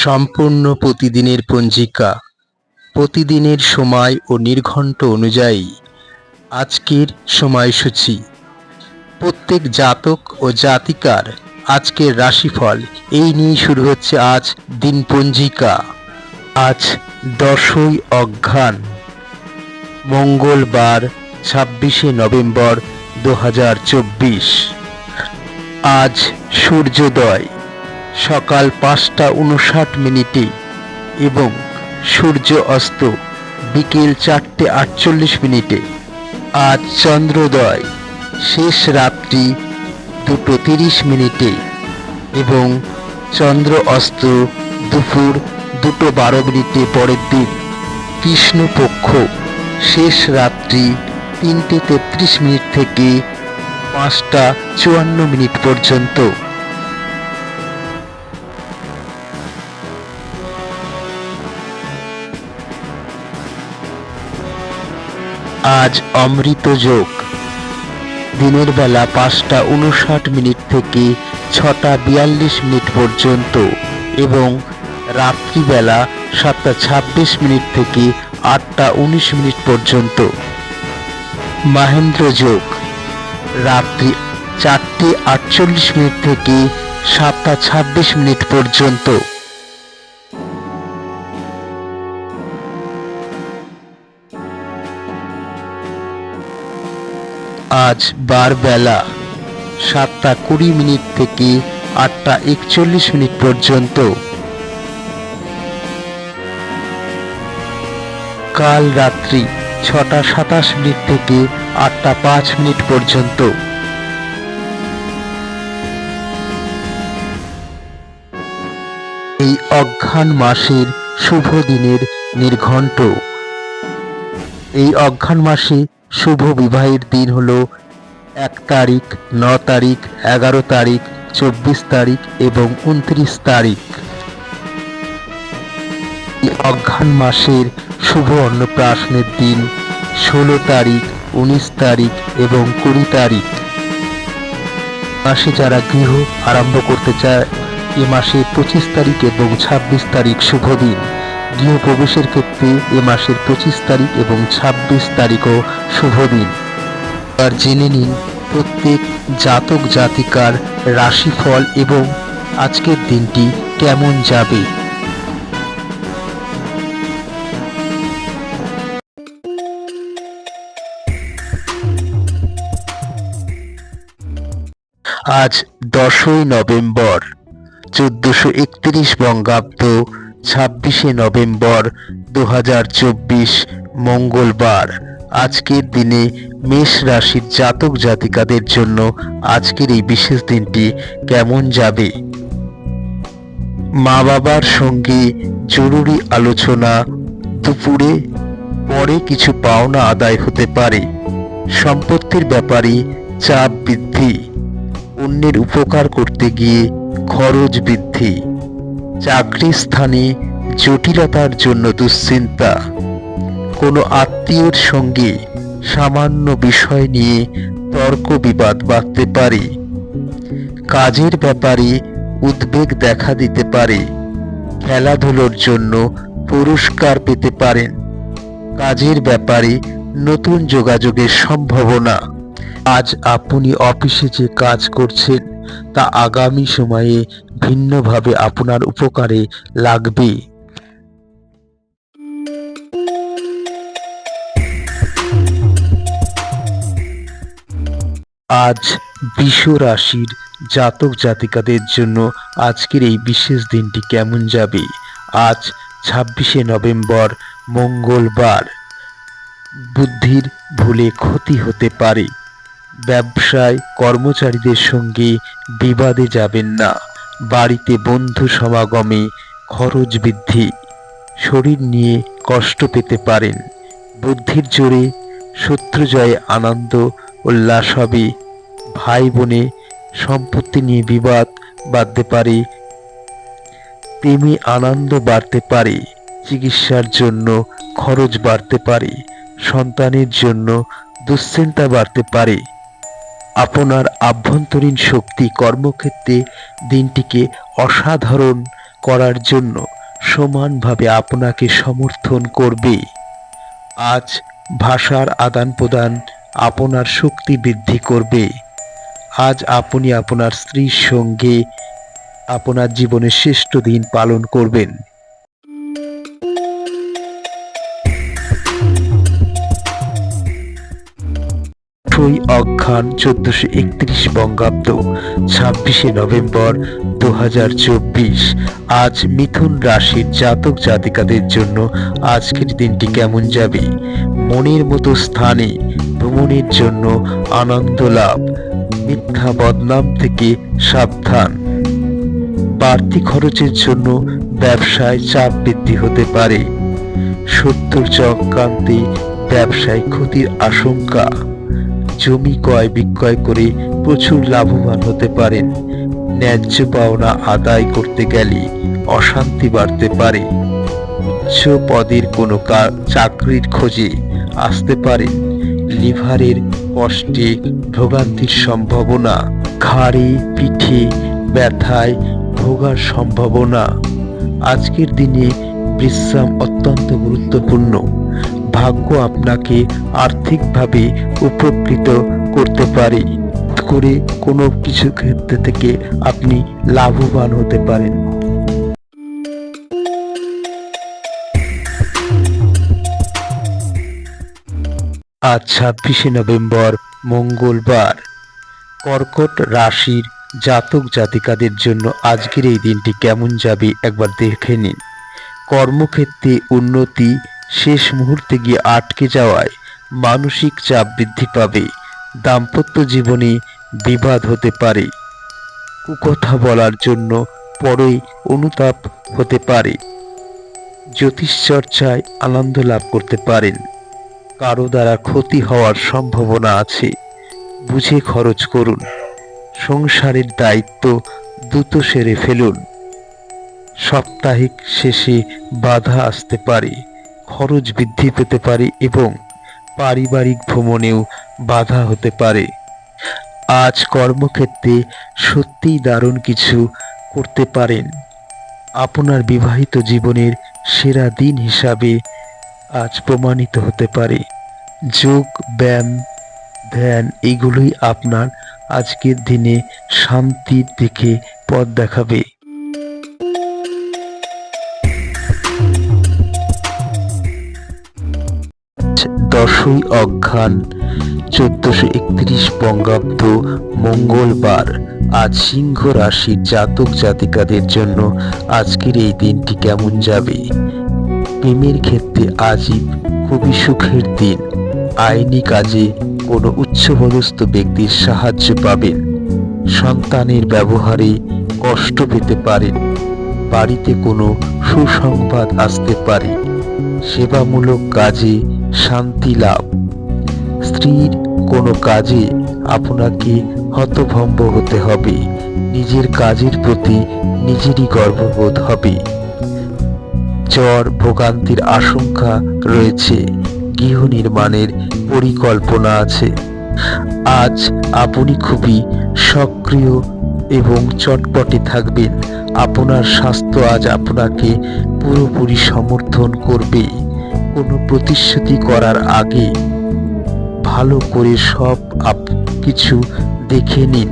সম্পূর্ণ প্রতিদিনের পঞ্জিকা, প্রতিদিনের সময় ও নির্ঘণ্ট অনুযায়ী আজকের সময়সূচি, প্রত্যেক জাতক ও জাতিকার আজকের রাশিফল এই নিয়ে শুরু হচ্ছে আজ দিন পঞ্জিকা। আজ 10ই অঘ্রান, মঙ্গলবার, 26শে নভেম্বর 2024। আজ সূর্যোদয় সকাল 5টা 59 এবং সূর্য অস্ত বিকেল 4টে 48। আজ চন্দ্রোদয় শেষ রাত্রি 2টো 30 এবং চন্দ্র অস্ত দুপুর 2টো 12 পরের দিন। কৃষ্ণপক্ষ শেষ রাত্রি 3টে 33 থেকে 5টা 54 পর্যন্ত। আজ অমৃত যোগ দিনের বেলা 5টা 59 থেকে 6টা 42 পর্যন্ত এবং রাত্রিবেলা 7টা 26 থেকে 8টা 19 পর্যন্ত। মহেন্দ্র যোগ রাত্রি 4টে 48 থেকে 7টা 26 পর্যন্ত। আজ বারবেলা 7টা 20 থেকে 8টা 41 পর্যন্ত। কাল রাত্রি 6টা 27 থেকে 8টা 5 পর্যন্ত। এই অঘ্রান মাসের শুভ দিনের নির্ঘণ্ট। এই অঘ্রান মাসে শুভ বিবাহের দিন হলো 1 তারিখ, 9 তারিখ, 11 তারিখ, 24 তারিখ এবং 29 তারিখ। এই অঘ্রান মাসের শুভ অন্নপ্রাশনের দিন 16 তারিখ, 19 তারিখ এবং 20 তারিখ। মাসে যারা গৃহ আরম্ভ করতে চায় এ মাসে 25 তারিখ এবং 26 তারিখ শুভ দিন। গৃহ প্রবেশের ক্ষেত্রে এ মাসের 25 তারিখ এবং 26 তারিখও শুভ দিন। আর জেনে নিন প্রত্যেক জাতক জাতিকার রাশিফল এবং আজকের দিনটি কেমন যাবে। আজ 10ই নভেম্বর 1431 বঙ্গাব্দ, 26শে নভেম্বর 2024 মঙ্গলবার। আজকের দিনে মেষ রাশির জাতক জাতিকাদের জন্য আজকের এই বিশেষ দিনটি কেমন যাবে। মা বাবার সঙ্গে জরুরি আলোচনা, দুপুরে পরে কিছু পাওনা আদায় হতে পারে। সম্পত্তির ব্যাপারে চাপ বৃদ্ধি, অন্যের উপকার করতে গিয়ে খরচ বৃদ্ধি, চাকরির স্থানে জটিলতার জন্য দুশ্চিন্তা, কোনো আত্মীয়ের সঙ্গে সামান্য বিষয় নিয়ে তর্ক বিবাদ বাড়তে পারে। কাজের ব্যাপারে উদ্বেগ দেখা দিতে পারে। খেলাধুলোর জন্য পুরস্কার পেতে পারেন। কাজের ব্যাপারে নতুন যোগাযোগের সম্ভাবনা। আজ আপনি অফিসে যে কাজ করছেন তা আগামী সময়ে ভিন্নভাবে আপনার উপকারে লাগবে। আজ বৃষ রাশির জাতক জাতিকাদের জন্য আজকের এই বিশেষ দিনটি কেমন যাবে। আজ 26শে নভেম্বর মঙ্গলবার। বুদ্ধির ভুলে ক্ষতি হতে পারে। ব্যবসায় কর্মচারীদের সঙ্গে বিবাদে যাবেন না। বাড়িতে বন্ধু সমাগমে খরচ বৃদ্ধি। শরীর নিয়ে কষ্ট পেতে পারেন। বুদ্ধির জোরে শত্রু জয়ে আনন্দ উল্লাস হবে। ভাই বোনে সম্পত্তি নিয়ে বিবাদ বাড়তে পারে। প্রেমে আনন্দ বাড়তে পারে। চিকিৎসার জন্য খরচ বাড়তে পারে। সন্তানের জন্য দুশ্চিন্তা বাড়তে পারে। আপনার আভ্যন্তরীণ শক্তি কর্মক্ষেত্রে দিনটিকে অসাধারণ করার জন্য সমানভাবে আপনাকে সমর্থন করবে। আজ ভাষার আদান প্রদান আপনার শক্তি বৃদ্ধি করবে। আজ আপনি আপনার স্ত্রীর সঙ্গে আপনার জীবনের শ্রেষ্ঠ দিন পালন করবেন। 8ই অঘ্রান 1431 বঙ্গাব্দ, 26শে নভেম্বর 2024। আজ মিথুন রাশির জাতক জাতিকাদের জন্য আজকের দিনটি কেমন যাবে? মনের মতো স্থানে ভ্রমণের জন্য আনন্দ লাভ, মিথ্যা বদনাম থেকে সাবধান। বাড়তি খরচের জন্য ব্যবসায় চাপ বৃদ্ধি হতে পারে। শত্রুর চক্রান্তে ব্যবসায় ক্ষতির আশঙ্কা। জমি ক্রয় বিক্রয় করে প্রচুর লাভবান হতে পারেন। ন্যায্য পাওনা আদায় করতে গেলে অশান্তি বাড়তে পারে। উচ্চ পদের কোনো চাকরির খোঁজে আসতে পারেন। লিভারের কষ্টে ভোগান্তির সম্ভাবনা। ঘাড়ে পিঠে ব্যথায় ভোগার সম্ভাবনা। আজকের দিনে বিশ্রাম অত্যন্ত গুরুত্বপূর্ণ। ভাগ্য আপনাকে আর্থিকভাবে উপকৃত করতে পারে। করে কোনো কিছু ক্ষেত্রে থেকে আপনি লাভবান হতে পারেন। আজ 26শে নভেম্বর মঙ্গলবার। কর্কট রাশির জাতক জাতিকাদের জন্য আজকের এই দিনটি কেমন যাবে একবার দেখে নিন। কর্মক্ষেত্রে উন্নতি, শেষ মুহূর্তে গিয়ে আটকে যাওয়ায় মানসিক চাপ বৃদ্ধি পাবে। দাম্পত্য জীবনে বিবাদ হতে পারে। কুকথা বলার জন্য পরেই অনুতাপ হতে পারে। জ্যোতিষ চর্চায় আনন্দ লাভ করতে পারেন। কারো দ্বারা ক্ষতি হওয়ার সম্ভাবনা আছে, বুঝে খরচ করুন। সংসারের দায়িত্ব দ্রুত সেরে ফেলুন। সাপ্তাহিক শেষে বাধা আসতে পারে, খরচ বৃদ্ধি পেতে পারে এবং পারিবারিক ভ্রমণেও বাধা হতে পারে। আজ কর্মক্ষেত্রে সত্যিই দারুণ কিছু করতে পারেন। আপনার বিবাহিত জীবনের সেরা দিন হিসাবে আজ প্রমাণিত হতে পারে। যোগ, ব্যায়াম, ধ্যান এগুলোই আপনার আজকের দিনে শান্তির দিকে পথ দেখাবে। 10ই অঘ্রান 1431 বঙ্গাব্দ মঙ্গলবার। আজ সিংহ রাশির জাতক জাতিকাদের জন্য আজকের এই দিনটি কেমন যাবে? প্রেমের ক্ষেত্রে আজই খুবই সুখের দিন। আইনি কাজে কোনো উচ্চপদস্থ ব্যক্তির সাহায্য পাবেন। সন্তানের ব্যবহারে কষ্ট পেতে পারেন। বাড়িতে কোনো সুসংবাদ আসতে পারে। সেবামূলক কাজে শান্তি লাভ। স্ত্রীর কোনো কাজে আপনাকে হতভম্ব হতে হবে। নিজের কাজের প্রতি নিজেরই গর্ববোধ হবে। জ্বর, ভোগান্তির আশঙ্কা রয়েছে। গৃহ নির্মাণের পরিকল্পনা আছে। আজ আপনি খুবই সক্রিয় এবং চটপটে থাকবেন। আপনার স্বাস্থ্য আজ আপনাকে পুরোপুরি সমর্থন করবে। কোনো প্রতিশ্রুতি করার আগে ভালো করে সব কিছু দেখে নিন।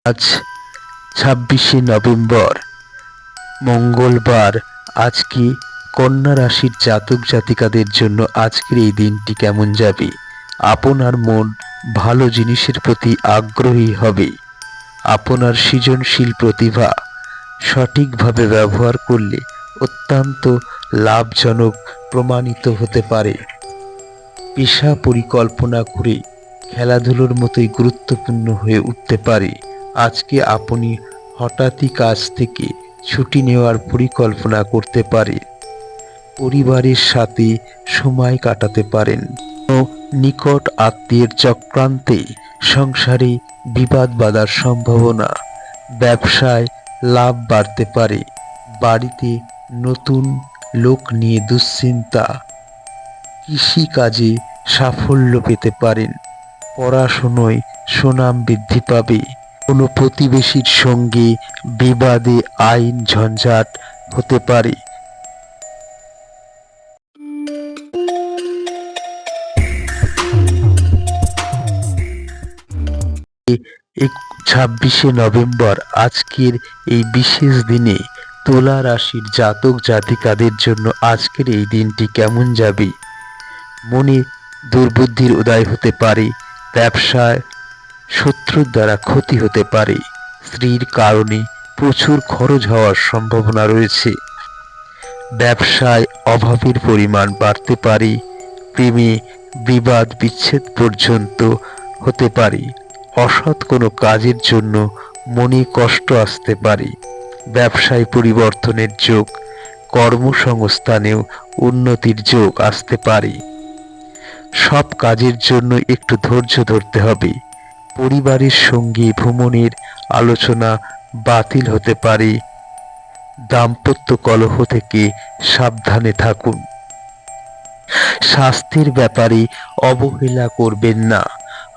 আজ 26শে নভেম্বর মঙ্গলবার। আজকে কন্যা রাশির জাতক জাতিকাদের জন্য আজকের এই দিনটি কেমন যাবে? আপনার মন ভালো জিনিসের প্রতি আগ্রহী হবে। আপনার সৃজনশীল প্রতিভা সঠিকভাবে ব্যবহার করলে অত্যন্ত লাভজনক প্রমাণিত হতে পারে। পেশা পরিকল্পনা করে খেলাধুলোর মতোই গুরুত্বপূর্ণ হয়ে উঠতে পারে। আজকে আপনি হঠাৎই কাজ থেকে ছুটি নেওয়ার পরিকল্পনা করতে পারে। পরিবারের সাথে সময় কাটাতে পারেন। নিকট আত্মীয়ের চক্রান্তে সংসারে বিবাদ বাঁধার সম্ভাবনা। ব্যবসায় লাভ বাড়তে পারে। বাড়িতে নতুন লোক নিয়ে দুশ্চিন্তা। কৃষি কাজে সাফল্য পেতে পারেন। পড়াশুনোয় সুনাম বৃদ্ধি পাবে। কোনো প্রতিবেশীর সঙ্গে বিবাদে আইন ঝঞ্ঝাট হতে পারে। 26শে নভেম্বর আজকের এই বিশেষ দিনে তুলা রাশির জাতক জাতিকাদের জন্য আজকের এই দিনটি কেমন যাবে? মনে দুর্বুদ্ধির উদয় হতে পারে, ব্যবসায় শত্রুর দ্বারা ক্ষতি হতে পারে, স্ত্রীর কারণে প্রচুর খরচ হওয়ার সম্ভাবনা রয়েছে, ব্যবসায় অভাবের পরিমাণ বাড়তে পারে, প্রেমে বিবাদ বিচ্ছেদ পর্যন্ত হতে পারে, অসৎ কোনো কাজের জন্য মনে কষ্ট আসতে পারে, ব্যবসায় পরিবর্তনের যোগ, কর্মসংস্থানেও উন্নতির যোগ আসতে পারে। সব কাজের জন্য একটু ধৈর্য ধরতে হবে। পরিবারের সঙ্গে ভ্রমণের আলোচনা বাতিল হতে পারে। দাম্পত্য কলহ থেকে সাবধানে থাকুন। স্বাস্থ্যের ব্যাপারে অবহেলা করবেন না।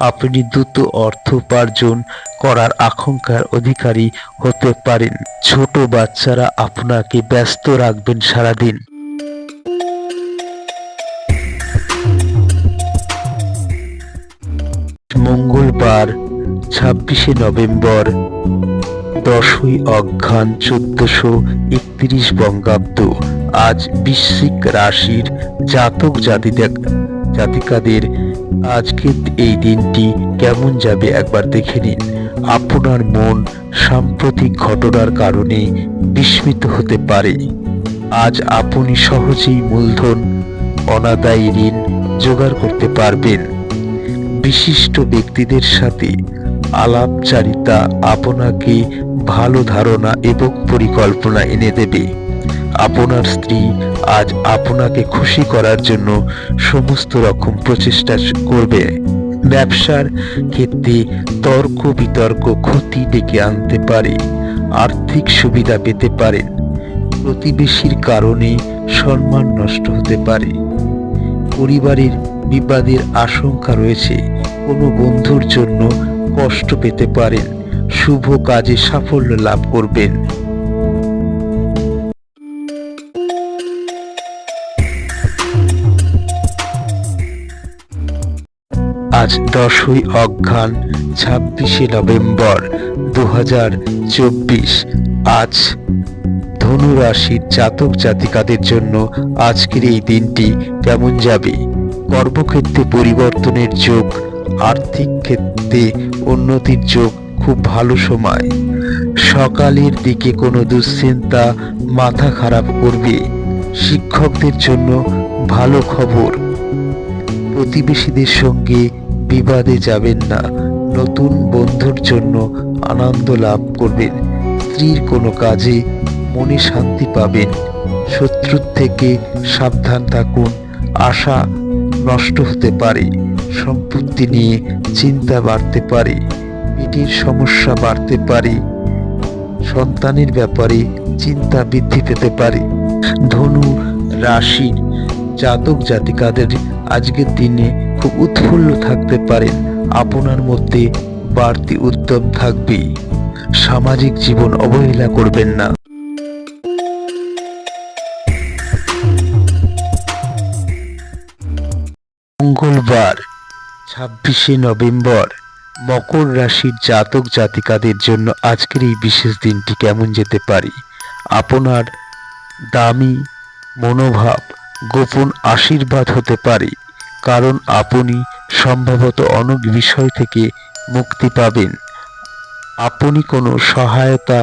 আপনি দ্রুত অর্থ উপার্জন করার আকাঙ্ক্ষার অধিকারী হতে পারেন। ছোট বাচ্চারা আপনাকে ব্যস্ত রাখবেন সারাদিন। মঙ্গলবার 26শে নভেম্বর 10ই অঘ্রান 1431 বঙ্গাব্দ। আজ বৃশ্চিক রাশির জাতক জাতিকাদের আজকের এই দিনটি কেমন যাবে একবার দেখে নিন। আপনার মন সাম্প্রতিক ঘটনার কারণে বিস্মিত হতে পারে। আজ আপনি সহজেই মূলধন অনাদায়ী ঋণ জোগাড় করতে পারবেন। বিশিষ্ট ব্যক্তিদের সাথে আলাপচারিতা আপনাকে ভালো ধারণা এবং পরিকল্পনা এনে দেবে। আপনার স্ত্রী আজ আপনাকে খুশি করার জন্য সমস্ত রকম প্রচেষ্টা করবে। ব্যবসার ক্ষেত্রে তর্ক বিতর্ক ক্ষতি ডেকে আনতে পারে। আর্থিক সুবিধা পেতে পারেন। প্রতিবেশীর কারণে সম্মান নষ্ট হতে পারে। পরিবারের বিবাদের আশঙ্কা রয়েছে। কোনো বন্ধুর জন্য কষ্ট পেতে পারেন। শুভ কাজে সাফল্য লাভ করবেন। আজ 10ই অঘ্রান 26শে নভেম্বর 2024। আজ ধনু রাশির জাতক জাতিকাদের জন্য আজকের এই দিনটি কেমন যাবে? কর্মক্ষেত্রে পরিবর্তনের যোগ, আর্থিক ক্ষেত্রে উন্নতির যোগ, খুব ভালো সময়। সকালের দিকে কোনো দুশ্চিন্তা মাথা খারাপ করবে। শিক্ষকদের জন্য ভালো খবর। প্রতিবেশীদের সঙ্গে বিবাদে যাবেন না। নতুন বন্ধুর জন্য আনন্দ লাভ করবেন। স্ত্রীর কোনো কাজে মনে শান্তি পাবেন। শত্রুর থেকে সাবধান থাকুন। আশা নষ্ট হতে পারে। সম্পত্তি নিয়ে চিন্তা বাড়তে পারে। পেটের সমস্যা বাড়তে পারে। সন্তানের ব্যাপারে চিন্তা বৃদ্ধি পেতে পারে। ধনু রাশির জাতক জাতিকাদের আজকের দিনে খুব উৎফুল্ল থাকতে পারেন। আপনার মধ্যে বাড়তি উদ্যম থাকবে। সামাজিক জীবন অবহেলা করবেন না। মঙ্গলবার 26শে নভেম্বর মকর রাশির জাতক জাতিকাদের জন্য আজকের এই বিশেষ দিনটি কেমন যেতে পারে? আপনার দামি মনোভাব গোপন আশীর্বাদ হতে পারে, কারণ আপনি সম্ভবত অনেক বিষয় থেকে মুক্তি পাবেন। আপনি কোনো সহায়তা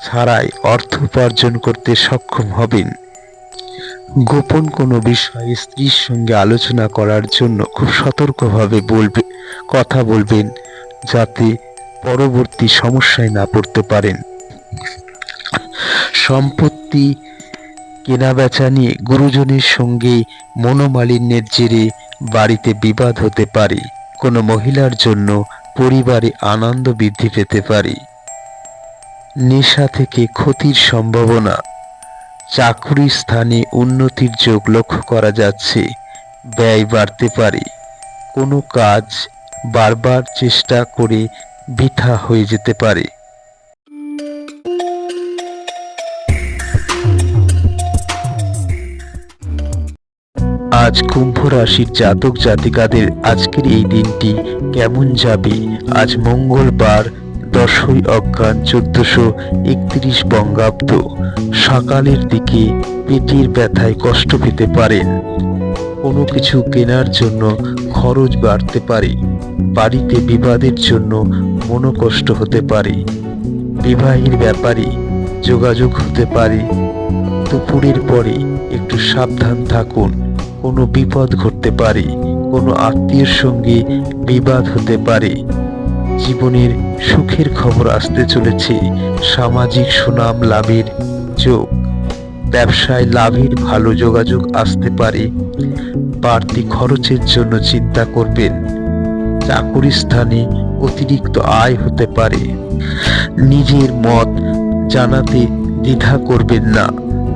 ছাড়াই অর্থ উপার্জন করতে সক্ষম হবেন। গোপন কোনো বিষয়ে স্ত্রীর সঙ্গে আলোচনা করার জন্য খুব সতর্কভাবে কথা বলবেন, যাতে পরবর্তী সমস্যায় না পড়তে পারেন। সম্পত্তি কেনাবেচা নিয়ে গুরুজনের সঙ্গে মনোমালিন্যের জেরে বাড়িতে বিবাদ হতে পারে। কোনো মহিলার জন্য পরিবারে আনন্দ বৃদ্ধি পেতে পারে। নেশা থেকে ক্ষতির সম্ভাবনা। চাকরির স্থানে উন্নতির যোগ লক্ষ্য করা যাচ্ছে। ব্যয় বাড়তে পারে। কোনো কাজ বারবার চেষ্টা করে বৃথা হয়ে যেতে পারে। আজ কুম্ভ রাশির জাতক জাতিকাদের আজকের এই দিনটি কেমন যাবে? আজ মঙ্গলবার 10ই অঘ্রান 1431 বঙ্গাব্দ। সকালের দিকে পেটের ব্যথায় কষ্ট পেতে পারেন। কোনো কিছু কেনার জন্য খরচ বাড়তে পারে। বাড়িতে বিবাদের জন্য মনোকষ্ট হতে পারে। বিবাহের ব্যাপারে যোগাযোগ হতে পারে। দুপুরের পরে একটু সাবধান থাকুন। কোনো বিপদ ঘটতে পারে। কোনো আত্মীয়ের সঙ্গে বিবাদ হতে পারে। জীবনের সুখের খবর আসতে চলেছে। সামাজিক সুনাম লাভের যোগ। ব্যবসায় লাভের ভালো যোগাযোগ আসতে পারে। বাড়তি খরচের জন্য চিন্তা করবেন। চাকুরি স্থানে অতিরিক্ত আয় হতে পারে। নিজের মত জানাতে দ্বিধা করবেন না।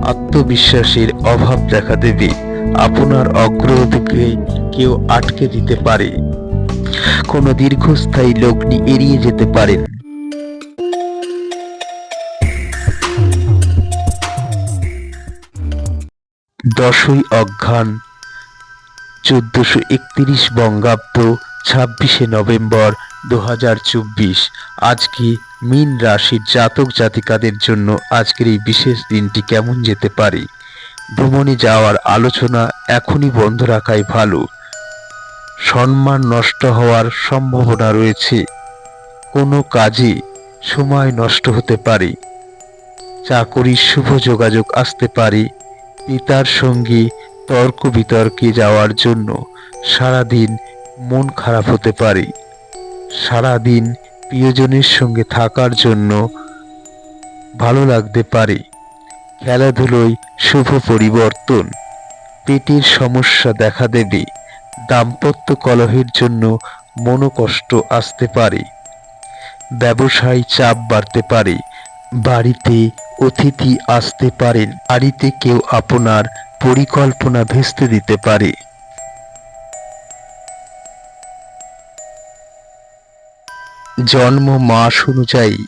আত্মবিশ্বাসের অভাব দেখা দেবে। আপনার অগ্রগতিকে কেউ আটকে দিতে পারে। কোনো দীর্ঘস্থায়ী লগ্নি এড়িয়ে যেতে পারেন। দশই অঘ্রান 1431 বঙ্গাব্দ 26শে নভেম্বর 2024। আজকে মীন রাশির জাতক জাতিকাদের জন্য আজকের এই বিশেষ দিনটি কেমন যেতে পারে? ভ্রমণে যাওয়ার আলোচনা এখনই বন্ধ রাখাই ভালো। সম্মান নষ্ট হওয়ার সম্ভাবনা রয়েছে। কোনো কাজে সময় নষ্ট হতে পারে। চাকরির শুভ যোগাযোগ আসতে পারে। পিতার সঙ্গে তর্ক বিতর্কে যাওয়ার জন্য সারাদিন মন খারাপ হতে পারে। সারাদিন প্রিয়জনের সঙ্গে থাকার জন্য ভালো লাগতে পারে। খেলাধুলোয় শুভ পরিবর্তন। পেটের সমস্যা দেখা দেবে। দাম্পত্য কলহের জন্য মনোকষ্ট আসতে পারে। ব্যবসায় চাপ বাড়তে পারে। বাড়িতে অতিথি আসতে পারেন। বাড়িতে কেউ আপনার পরিকল্পনা ভেস্তে দিতে পারে। জন্ম মাস অনুযায়ী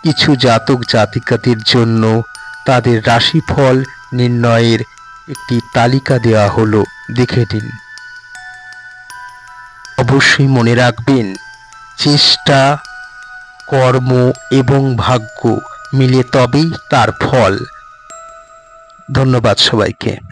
কিছু জাতক জাতিকাদের জন্য তাদের রাশিফল নির্ণয়ের একটি তালিকা দেওয়া হলো, দেখে নিন। অবশ্যই মনে রাখবেন, চেষ্টা, কর্ম এবং ভাগ্য মিলে তবেই তার ফল। ধন্যবাদ সবাইকে।